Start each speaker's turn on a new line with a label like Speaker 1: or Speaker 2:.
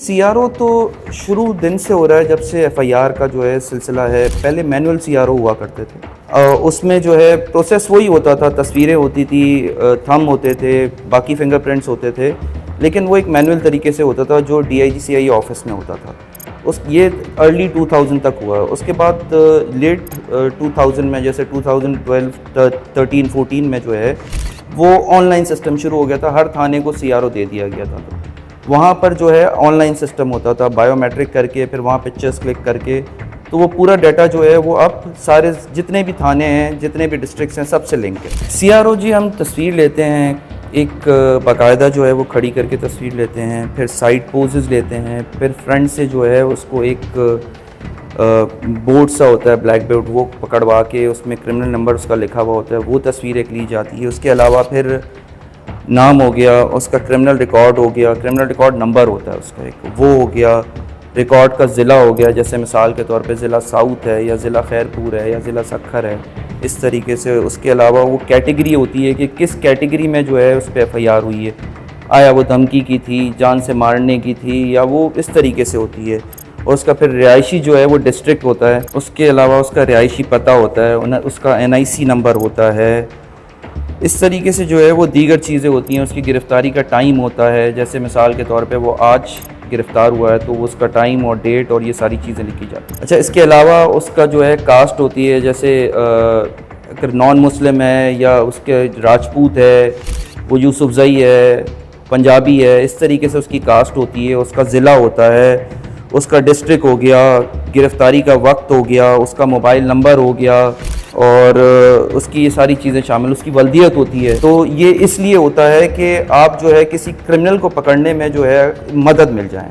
Speaker 1: CRO तो शुरू दिन से हो रहा है जब से एफआईआर का जो है सिलसिला है। पहले मैनुअल सीआरओ हुआ करते थे। उसमें जो है प्रोसेस वही होता था, तस्वीरें होती थी, थंब होते थे, बाकी फिंगरप्रिंट्स होते थे, लेकिन वो एक मैनुअल तरीके से होता था जो डीआईजी सीआईए ऑफिस में होता था। ये अर्ली 2000 तक हुआ। उसके बाद लेट 2000 में, जैसे 2012 13 14 में जो है वो ऑनलाइन सिस्टम शुरू हो गया था। हर थाने को सीआरओ दे दिया गया था। तो वहाँ पर जो है ऑनलाइन सिस्टम होता था, बायोमेट्रिक करके, फिर वहाँ पिक्चर्स क्लिक करके, तो वो पूरा डाटा जो है वो अब सारे जितने भी थाने हैं, जितने भी डिस्ट्रिक्ट्स हैं, सबसे लिंक है। सीआरओ जी हम तस्वीर लेते हैं, एक बाकायदा जो है वो खड़ी करके तस्वीर लेते हैं, फिर साइड पोजेस लेते हैं, फिर फ्रंट से जो है उसको एक बोर्ड सा होता है, ब्लैक बोर्ड, वो पकड़वा के उसमें क्रिमिनल नंबर उसका लिखा हुआ होता है, वो तस्वीर एक ली जाती है। उसके अलावा फिर नाम हो गया, उसका क्रिमिनल रिकॉर्ड हो गया, क्रिमिनल रिकॉर्ड नंबर होता है उसका एक, वो हो गया, रिकॉर्ड का ज़िला हो गया, जैसे मिसाल के तौर पे ज़िला साउथ है या ज़िला खैरपुर है या ज़िला सक्खर है, इस तरीके से। उसके अलावा वो कैटेगरी होती है कि किस कैटेगरी में जो है उस पर एफआईआर हुई है, आया वो धमकी की थी, जान से मारने की थी, या वो इस तरीके से होती है। और उसका फिर रिहायशी जो है वो डिस्ट्रिक्ट होता है। उसके अलावा उसका रिहायशी पता होता है, उसका एनआईसी नंबर होता है। इस तरीके से जो है वो दीगर चीज़ें होती हैं। उसकी गिरफ़्तारी का टाइम होता है, जैसे मिसाल के तौर पे वो आज गिरफ़्तार हुआ है तो उसका टाइम और डेट और ये सारी चीज़ें लिखी जाती हैं। अच्छा, इसके अलावा उसका जो है कास्ट होती है, जैसे अगर नॉन मुस्लिम है या उसके राजपूत है, वो यूसुफजई है, पंजाबी है, इस तरीके से उसकी कास्ट होती है। उसका ज़िला होता है, उसका डिस्ट्रिक्ट हो गया, गिरफ़्तारी का वक्त हो गया, उसका मोबाइल नंबर हो गया, और उसकी ये सारी चीज़ें शामिल, उसकी वल्दियत होती है। तो ये इसलिए होता है कि आप जो है किसी क्रिमिनल को पकड़ने में जो है मदद मिल जाए।